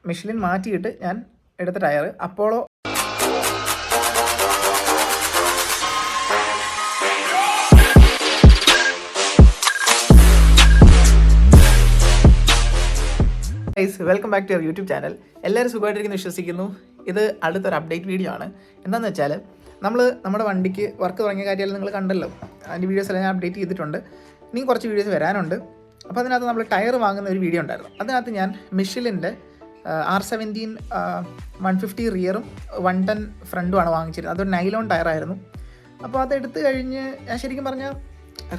Michelin മാറ്റിയിട്ട് ഞാൻ എടുത്ത tyre Apollo welcome back to your YouTube channel. എല്ലാവരും സുഖമായിട്ടിരിക്കുന്നു വിശ്വസിക്കുന്നു. ഇത് അടുത്തൊരു അപ്ഡേറ്റ് വീഡിയോ ആണ്. എന്താണെന്ന് വെച്ചാൽ നമ്മുടെ വണ്ടിക്ക് വർക്ക് തുടങ്ങിയ കാര്യമെല്ലാം നിങ്ങൾ കണ്ടല്ലോ. അതിൻ്റെ വീഡിയോസ് എല്ലാം ഞാൻ അപ്ഡേറ്റ് ചെയ്തിട്ടുണ്ട്. ഇനിയും കുറച്ച് വീഡിയോസ് വരാനുണ്ട്. അപ്പോൾ അതിനകത്ത് നമ്മൾ ടയർ വാങ്ങുന്ന ഒരു വീഡിയോ ഉണ്ടായിരുന്നു. അതിനകത്ത് ഞാൻ മിഷലിൻ്റെ R17 150 റിയറും 110 ഫ്രണ്ടുമാണ് വാങ്ങിച്ചിരുന്നത്. അതൊരു നൈലോൺ ടയറായിരുന്നു. അപ്പോൾ അതെടുത്ത് കഴിഞ്ഞ് ഞാൻ ശരിക്കും പറഞ്ഞാൽ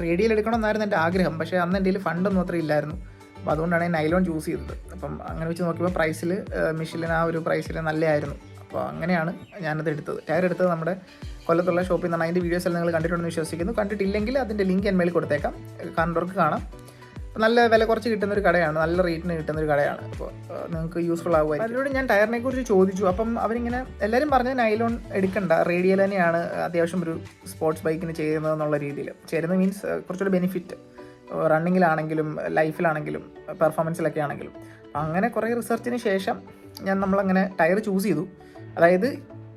റേഡിയൽ എടുക്കണമെന്നായിരുന്നു എൻ്റെ ആഗ്രഹം. പക്ഷേ അന്ന് എൻ്റെ കയ്യിൽ ഫണ്ടൊന്നും അത്ര ഇല്ലായിരുന്നു. അപ്പോൾ അതുകൊണ്ടാണ് ഞാൻ നൈലോൺ ചൂസ് ചെയ്തത്. അപ്പം അങ്ങനെ വെച്ച് നോക്കിയപ്പോൾ പ്രൈസിൽ മിഷലിൻ ആ ഒരു പ്രൈസിൽ നല്ലതായിരുന്നു. അപ്പോൾ അങ്ങനെയാണ് ഞാനത് എടുത്തത്. ടയർ എടുത്തത് നമ്മുടെ കൊല്ലത്തുള്ള ഷോപ്പിൽ നിന്നാണ്. അതിൻ്റെ വീഡിയോസ് എല്ലാം നിങ്ങൾ കണ്ടിട്ടുണ്ടെന്ന് വിശ്വസിക്കുന്നു. കണ്ടിട്ടില്ലെങ്കിൽ അതിൻ്റെ ലിങ്ക് എന്മേൽ കൊടുത്തേക്കാം, കാണുന്നവർക്ക് കാണാം. നല്ല വില കുറച്ച് കിട്ടുന്നൊരു കടയാണ്, നല്ല റേറ്റിന് കിട്ടുന്നൊരു കടയാണ്. അപ്പോൾ നിങ്ങൾക്ക് യൂസ്ഫുൾ ആകുമായിരിക്കും. അതിലൂടെ ഞാൻ ടയറിനെ കുറിച്ച് ചോദിച്ചു. അപ്പം അവരിങ്ങനെ എല്ലാവരും പറഞ്ഞത് നൈലോൺ എടുക്കണ്ട, റേഡിയൽ തന്നെയാണ് അത്യാവശ്യം ഒരു സ്പോർട്സ് ബൈക്കിന് ചെയ്യുന്നതെന്നുള്ള രീതിയിൽ. ചേരുന്നത് മീൻസ് കുറച്ചുകൂടി ബെനിഫിറ്റ് റണ്ണിങ്ങിലാണെങ്കിലും ലൈഫിലാണെങ്കിലും പെർഫോമൻസിലൊക്കെ ആണെങ്കിലും. അപ്പം അങ്ങനെ കുറേ റിസർച്ചിന് ശേഷം നമ്മളങ്ങനെ ടയർ ചൂസ് ചെയ്തു. അതായത്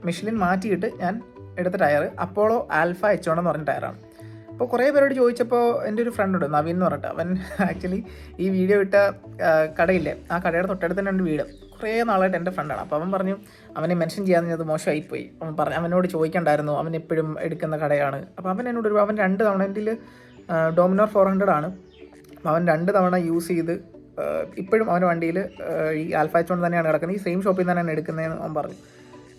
മിഷ്ലിൻ മാറ്റിയിട്ട് ഞാൻ എടുത്ത ടയർ അപ്പോളോ ആൽഫ H1 എന്ന് പറഞ്ഞ ടയറാണ്. അപ്പോൾ കുറേ പേരോട് ചോദിച്ചപ്പോൾ എൻ്റെ ഒരു ഫ്രണ്ടുണ്ട് നവീൻ എന്ന് പറഞ്ഞിട്ട്. അവൻ ആക്ച്വലി ഈ വീഡിയോ ഇട്ട കടയില്ലേ, ആ കടയുടെ തൊട്ടടുത്ത് തന്നെ ഉണ്ട് വീട്. കുറേ നാളായിട്ട് എൻ്റെ ഫ്രണ്ടാണ്. അപ്പോൾ അവൻ പറഞ്ഞു അവനെ മെൻഷൻ ചെയ്യാൻ അത് മോശമായിപ്പോയി. അവനോട് ചോദിക്കണ്ടായിരുന്നു, അവൻ എപ്പോഴും എടുക്കുന്ന കടയാണ്. അപ്പോൾ അവൻ അവൻ 2 തവണ എൻ്റെ ഡോമിനോർ 400 ആണ്. അവൻ 2 തവണ യൂസ് ചെയ്ത് ഇപ്പോഴും അവൻ്റെ വണ്ടിയിൽ ഈ ആൽഫ H1 തന്നെയാണ് കിടക്കുന്നത്. ഈ സെയിം ഷോപ്പിൽ നിന്ന് തന്നെയാണ് എടുക്കുന്നതെന്ന് അവൻ പറഞ്ഞു.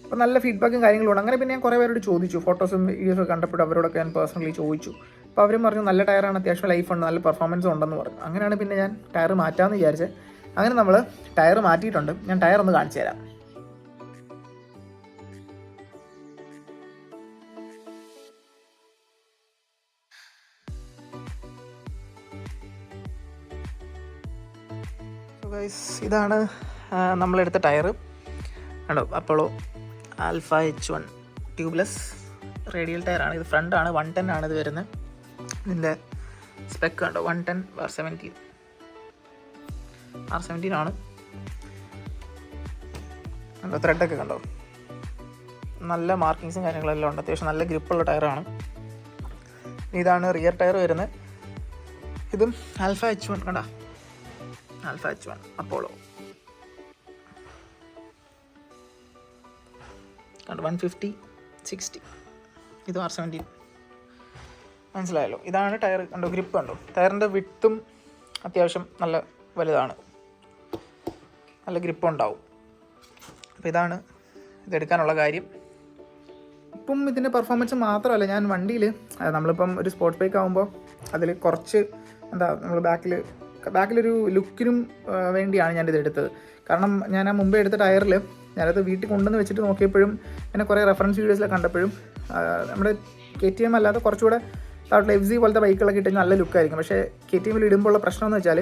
അപ്പോൾ നല്ല ഫീഡ്ബാക്കും കാര്യങ്ങളും. അങ്ങനെ പിന്നെ ഞാൻ കുറേ പേരോട് ചോദിച്ചു, ഫോട്ടോസും വീഡിയോസൊക്കെ കണ്ടപ്പോൾ അവരോടൊക്കെ ഞാൻ പേഴ്സണലി ചോദിച്ചു. അപ്പോൾ അവരും പറഞ്ഞു നല്ല ടയറാണ്, അത്യാവശ്യം ലൈഫുണ്ട്, നല്ല പെർഫോമൻസും ഉണ്ടെന്ന് പറഞ്ഞു. അങ്ങനെയാണ് പിന്നെ ഞാൻ ടയർ മാറ്റാമെന്ന് വിചാരിച്ചത്. അങ്ങനെ നമ്മൾ ടയർ മാറ്റിയിട്ടുണ്ട്. ഞാൻ ടയർ ഒന്ന് കാണിച്ചു തരാം. ഇതാണ് നമ്മളെടുത്ത ടയർ. കണ്ടോ, Apollo Alpha H1 tubeless radial ടയറാണ്. ഇത് ഫ്രണ്ടാണ്, 110 ആണ് ഇത് വരുന്നത്. ഇതിൻ്റെ സ്പെക്ക് കണ്ടോ, 110 R17 ആണ്. കണ്ടോ, ത്രെഡൊക്കെ കണ്ടോ, നല്ല മാർക്കിങ്സും കാര്യങ്ങളെല്ലാം ഉണ്ട്. അത്യാവശ്യം നല്ല ഗ്രിപ്പുള്ള ടയറാണ്. ഇതാണ് റിയർ ടയർ വരുന്നത്. ഇതും ആൽഫ H1 കണ്ടോ, ആൽഫ H1 അപ്പോളോ കണ്ടോ, 150 60. ഇത് R17. മനസ്സിലായല്ലോ. ഇതാണ് ടയർ. കണ്ടോ, ഗ്രിപ്പ് കണ്ടോ. ടയറിൻ്റെ വിട്ടും അത്യാവശ്യം നല്ല വലുതാണ്, നല്ല ഗ്രിപ്പ് ഉണ്ടാവും. അപ്പോൾ ഇതാണ് ഇതെടുക്കാനുള്ള കാര്യം. ഇപ്പം ഇതിൻ്റെ പെർഫോമൻസ് മാത്രമല്ല, ഞാൻ വണ്ടിയിൽ നമ്മളിപ്പം ഒരു സ്പോർട്സ് ബൈക്ക് ആകുമ്പോൾ അതിൽ കുറച്ച് നമ്മൾ ബാക്കിലൊരു ലുക്കിനും വേണ്ടിയാണ് ഞാനിത് എടുത്തത്. കാരണം ഞാൻ ആ മുമ്പേ എടുത്ത ടയറിൽ ഞാനത് വീട്ടിൽ കൊണ്ടുവന്ന് വെച്ചിട്ട് നോക്കിയപ്പോഴും പിന്നെ കുറേ റെഫറൻസ് വീഡിയോസിലൊക്കെ കണ്ടപ്പോഴും നമ്മുടെ KTM അല്ലാതെ കുറച്ചുകൂടെ താഴെ FZ പോലത്തെ ബൈക്കുകളൊക്കെ ഇട്ട് നല്ല ലുക്കായിരിക്കും. പക്ഷേ KTM ഇടുമ്പോൾ ഉള്ള പ്രശ്നം എന്ന് വെച്ചാൽ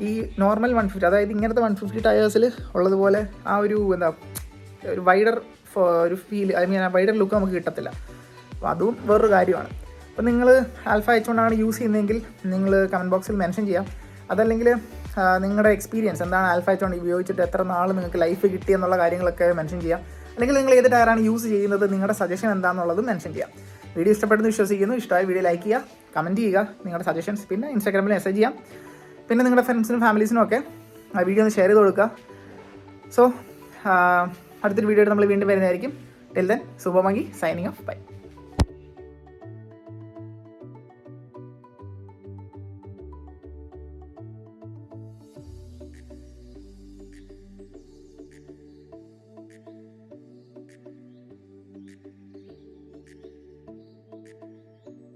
ഈ നോർമൽ 150, അതായത് ഇങ്ങനത്തെ 150 ടയേഴ്സിൽ ഉള്ളതുപോലെ ആ ഒരു ഒരു വൈഡർ ഒരു ഫീൽ, വൈഡർ ലുക്ക് നമുക്ക് കിട്ടത്തില്ല. അപ്പോൾ അതും വേറൊരു കാര്യമാണ്. അപ്പോൾ നിങ്ങൾ ആൽഫ H1 ആണ് യൂസ് ചെയ്യുന്നതെങ്കിൽ നിങ്ങൾ കമൻറ്റ് ബോക്സിൽ മെൻഷൻ ചെയ്യാം. അതല്ലെങ്കിൽ നിങ്ങളുടെ എക്സ്പീരിയൻസ് എന്താണ്, ആൽഫ H1 ഉപയോഗിച്ചിട്ട് എത്ര നാൾ നിങ്ങൾക്ക് ലൈഫ് കിട്ടി എന്നുള്ള കാര്യങ്ങളൊക്കെ മെൻഷൻ ചെയ്യാം. അല്ലെങ്കിൽ നിങ്ങൾ ഏത് ടയറാണ് യൂസ് ചെയ്യുന്നത്, നിങ്ങളുടെ സജഷൻ എന്താണെന്നുള്ളതും മെൻഷൻ ചെയ്യാം. വീഡിയോ ഇഷ്ടപ്പെടുന്നു വിശ്വസിക്കുന്നു. ഇഷ്ടമായ വീഡിയോ ലൈക്ക് ചെയ്യുക, കമൻറ്റ് ചെയ്യുക നിങ്ങളുടെ സജഷൻസ്. പിന്നെ ഇൻസ്റ്റാഗ്രാമിൽ മെസ്സേജ് ചെയ്യാം. പിന്നെ നിങ്ങളുടെ ഫ്രണ്ട്സിനും ഫാമിലീസിനും ഒക്കെ ആ വീഡിയോ ഒന്ന് ഷെയർ ചെയ്ത് കൊടുക്കുക. സോ അടുത്തൊരു വീഡിയോ നമ്മൾ വീണ്ടും വരുന്നതായിരിക്കും. Till then, Shubhamangi, signing off, by.